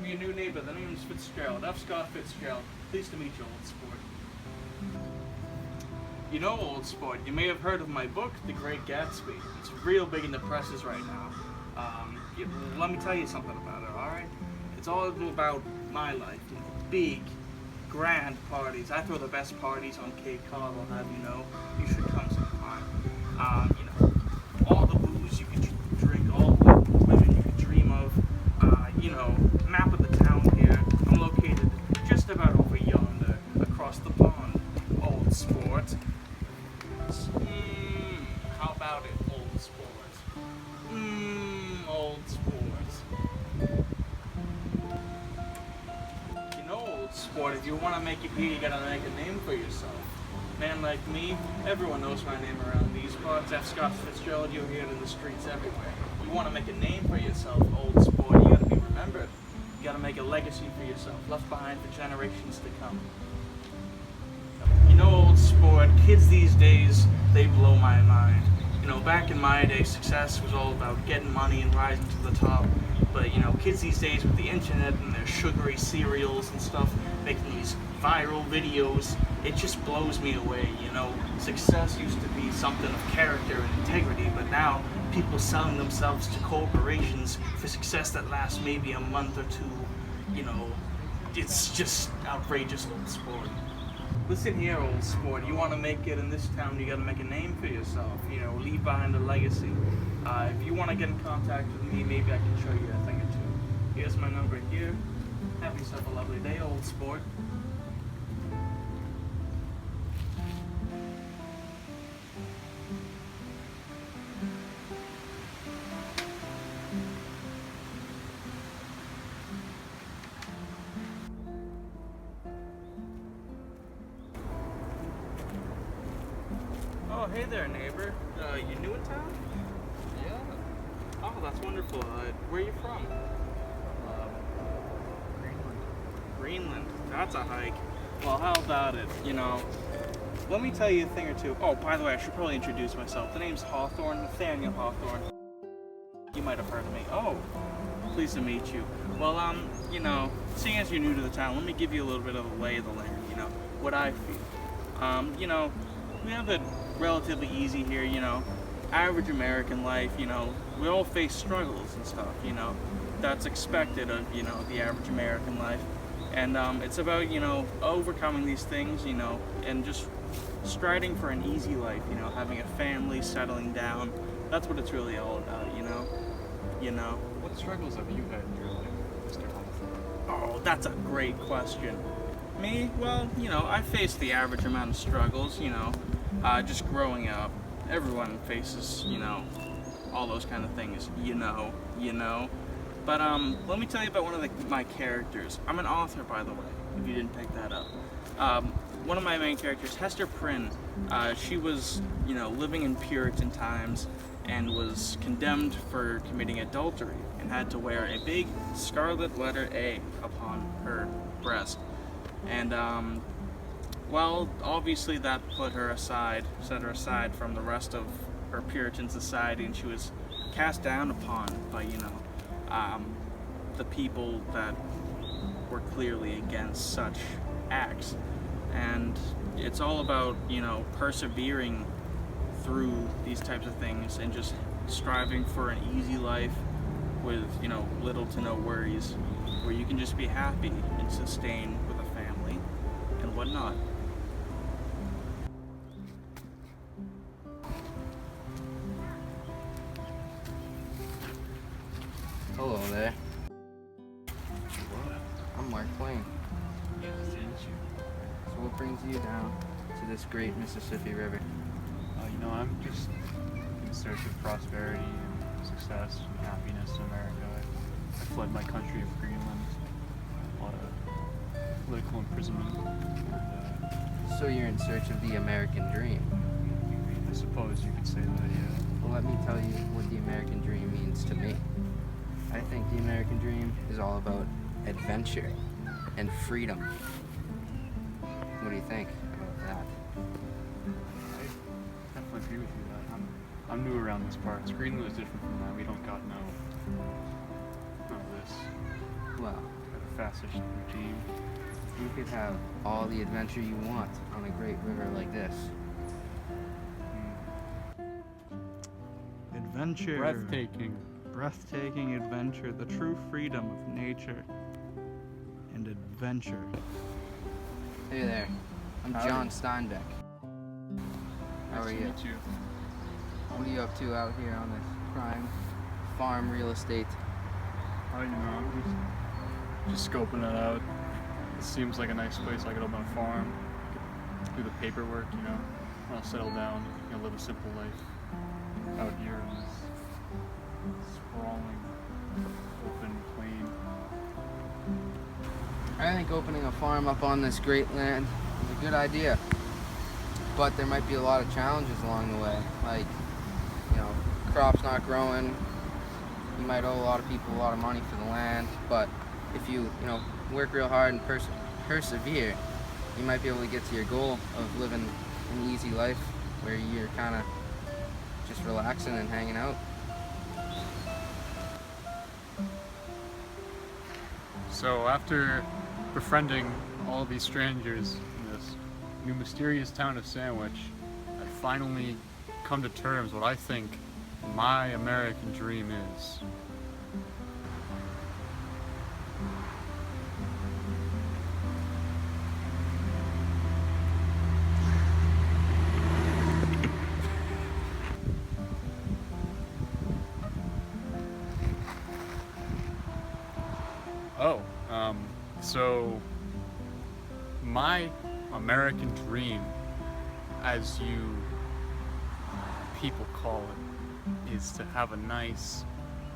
your new neighbor. The name's Fitzgerald. F. Scott Fitzgerald. Pleased to meet you, old sport. You know, old sport, you may have heard of my book, The Great Gatsby. It's real big in the presses right now. Let me tell you something about it, alright? It's all about my life, you know, big, grand parties. I throw the best parties on Cape Cod, I'll have you know. You should come sometime. You know, all the booze you could drink, all the women you could dream of. You know, map of the town here. I'm located just about over yonder, across the pond, old sport. How about it, old sport? Old sport. You know, old sport, if you want to make it here, you gotta make a name for yourself. Man like me, everyone knows my name around these parts. F. Scott Fitzgerald, you'll hear it in the streets everywhere. You want to make a name for yourself, old sport, you gotta be remembered. You gotta make a legacy for yourself, left behind for generations to come. You know, old sport, kids these days, they blow my mind. You know, back in my day, success was all about getting money and rising to the top. But, you know, kids these days with the internet and their sugary cereals and stuff, making these viral videos, it just blows me away, you know. Success used to be something of character and integrity, but now people selling themselves to corporations for success that lasts maybe a month or two, you know, it's just outrageous, old sport. Listen here, old sport, you want to make it in this town, you got to make a name for yourself, you know, leave behind a legacy. If you want to get in contact with me, maybe I can show you a thing or two. Here's my number here. Have yourself a lovely day, old sport. Oh, hey there, neighbor. You new in town? Yeah. Oh, that's wonderful. Where are you from? Greenland. Greenland. That's a hike. Well, how about it? You know, let me tell you a thing or two. Oh, by the way, I should probably introduce myself. The name's Hawthorne, Nathaniel Hawthorne. You might have heard of me. Oh, pleased to meet you. Well, you know, seeing as you're new to the town, let me give you a little bit of a lay of the land, you know, what I feel. You know, we have it relatively easy here, you know, average American life, you know, we all face struggles and stuff, you know, that's expected of, you know, the average American life, and it's about, you know, overcoming these things, you know, and just striding for an easy life, you know, having a family, settling down, that's what it's really all about, you know. What struggles have you had in your life, Mr. Hawthorne? Oh, that's a great question. Me? Well, you know, I faced the average amount of struggles, you know, just growing up. Everyone faces, you know, all those kind of things, you know. But let me tell you about one of my characters. I'm an author, by the way, if you didn't pick that up. One of my main characters, Hester Prynne, she was, you know, living in Puritan times and was condemned for committing adultery and had to wear a big scarlet letter A upon her breast. And, well, obviously that set her aside from the rest of her Puritan society, and she was cast down upon by, you know, the people that were clearly against such acts. And it's all about, you know, persevering through these types of things and just striving for an easy life with, you know, little to no worries, where you can just be happy and sustain with a family and whatnot. Hello there. I'm Mark Twain. Yeah, didn't you? So what brings you down to this great Mississippi River? You know, I'm just in search of prosperity and success and happiness in America. I fled my country of Greenland. A lot of political imprisonment. And, So you're in search of the American dream. I suppose you could say that, yeah. Well, let me tell you what the American dream means to me. I think the American dream is all about adventure and freedom. What do you think about that? I definitely agree with you that. I'm new around this part. Greenland is different from that. We don't got no of this. Well, fascist regime. You could have all the adventure you want on a great river like this. Adventure. Breathtaking. Breathtaking adventure. The true freedom of nature and adventure. Hey there, I'm Howdy. John Steinbeck. How are Nice to you? meet you. What are you up to out here on this prime farm real estate? Oh, you know, I'm just scoping it out. It seems like a nice place. I could open a farm, do the paperwork, you know. I'll settle down, live a simple life out here in this sprawling, open plain. I think opening a farm up on this great land is a good idea. But there might be a lot of challenges along the way. Like, crops not growing. You might owe a lot of people a lot of money for the land. But if you, work real hard and persevere, you might be able to get to your goal of living an easy life where you're kind of just relaxing and hanging out. So after befriending all of these strangers in this new mysterious town of Sandwich, I finally come to terms what I think my American dream is. So my American dream, as you people call it, is to have a nice,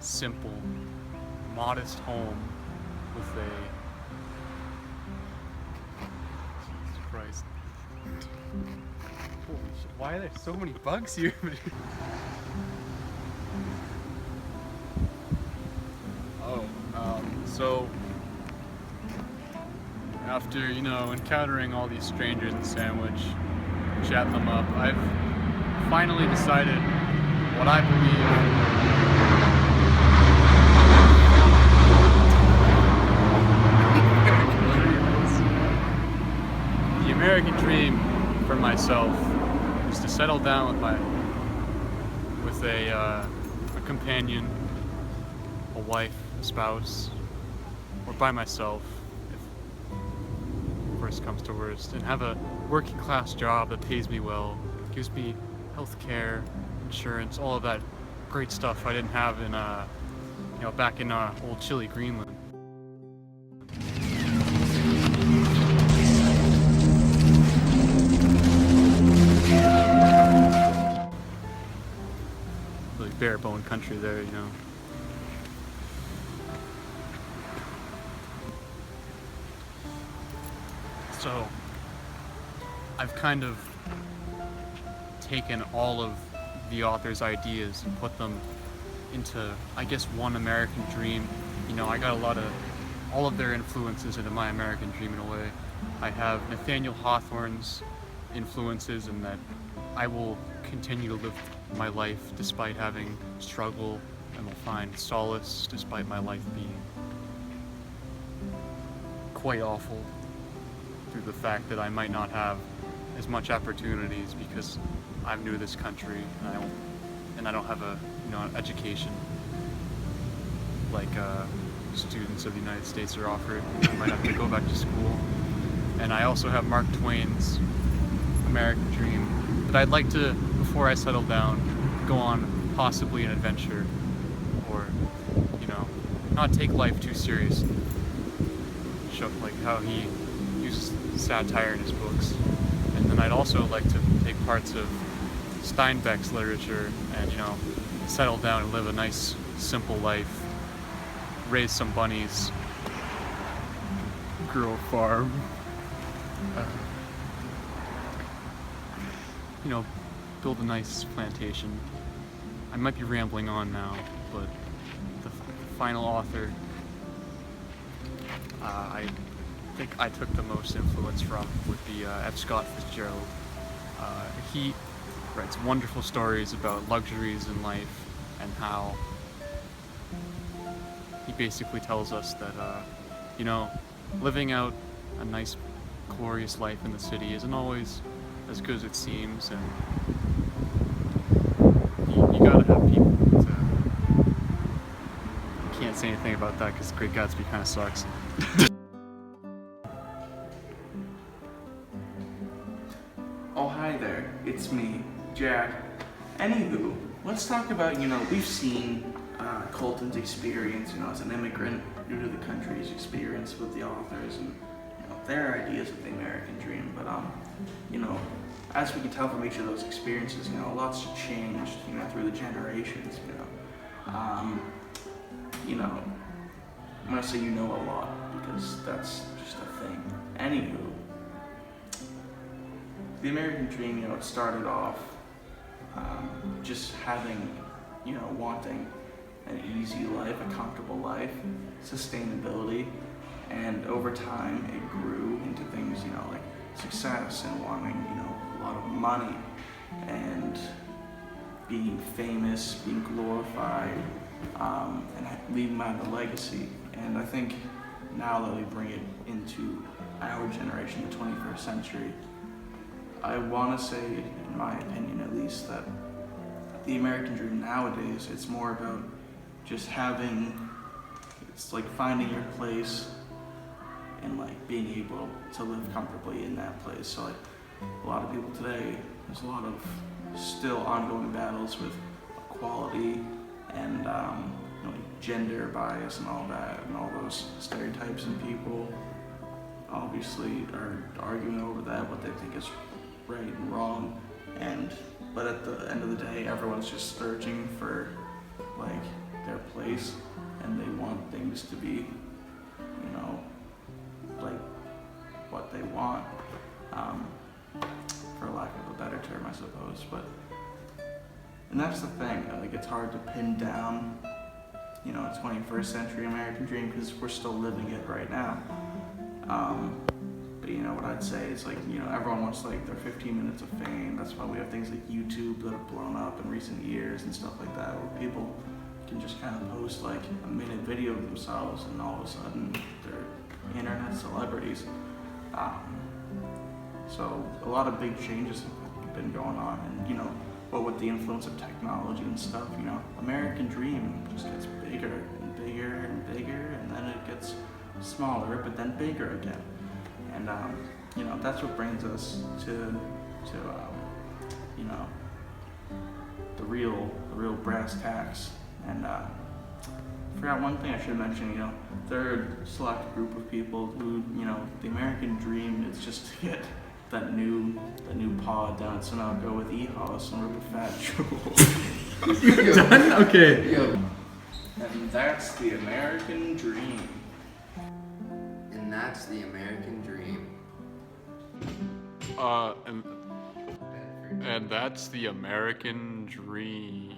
simple, modest home with a... Jesus Christ. Holy shit, why are there so many bugs here? So after, encountering all these strangers in Sandwich, chatting them up, I've finally decided what I believe. The American dream for myself is to settle down with a companion, a wife, a spouse, or by myself, if worst comes to worst, and have a working class job that pays me well, gives me health care, insurance, all of that great stuff I didn't have in back in old chilly Greenland. Really bare bone country there, So, I've kind of taken all of the author's ideas and put them into, I guess, one American dream. I got all of their influences into my American dream in a way. I have Nathaniel Hawthorne's influences in that I will continue to live my life despite having struggle, and will find solace despite my life being quite awful, through the fact that I might not have as much opportunities because I'm new to this country and I don't have an education like students of the United States are offered. I might have to go back to school. And I also have Mark Twain's American dream that I'd like to, before I settle down, go on possibly an adventure, or not take life too seriously. Show like how he uses satire in his books. And then I'd also like to take parts of Steinbeck's literature and, settle down and live a nice, simple life, raise some bunnies, grow a farm, build a nice plantation. I might be rambling on now, but the final author I think I took the most influence from would be F. Scott Fitzgerald. He writes wonderful stories about luxuries in life and how he basically tells us that you know, living out a nice, glorious life in the city isn't always as good as it seems, and you gotta have people to. Can't say anything about that because Great Gatsby kind of sucks. Oh, hi there. It's me, Jack. Anywho, let's talk about, we've seen Colton's experience, as an immigrant, new to the country's experience with the authors and, their ideas of the American dream. But, as we can tell from each of those experiences, lots have changed, through the generations, I'm gonna say a lot because that's just a thing. Anywho, the American dream, it started off just having, wanting an easy life, a comfortable life, sustainability, and over time it grew into things, like success and wanting, a lot of money and being famous, being glorified, and leaving behind a legacy. And I think now that we bring it into our generation, the 21st century, I want to say, in my opinion at least, that the American dream nowadays, it's more about just it's like finding your place and like being able to live comfortably in that place. So like a lot of people today, there's a lot of still ongoing battles with equality and gender bias and all that, and all those stereotypes, and people obviously are arguing over that, what they think is right and wrong. But at the end of the day, everyone's just searching for like their place, and they want things to be, like what they want, for lack of a better term, I suppose. And that's the thing, like it's hard to pin down, a 21st century American dream because we're still living it right now. But what I'd say is like, everyone wants like their 15 minutes of fame. That's why we have things like YouTube that have blown up in recent years and stuff like that, where people can just kind of post like a minute video of themselves and all of a sudden they're internet celebrities. So a lot of big changes have been going on, and but with the influence of technology and stuff, American dream just gets bigger and bigger and bigger, and then it gets smaller, but then bigger again. And that's what brings us to the real brass tacks. And I forgot one thing I should mention. Third select group of people who, the American dream is just to get that new pod down at Sunoco with E-House and rip a fat jewel. You're done? Okay. Yo. And that's the American dream. And that's the American dream. And that's the American dream.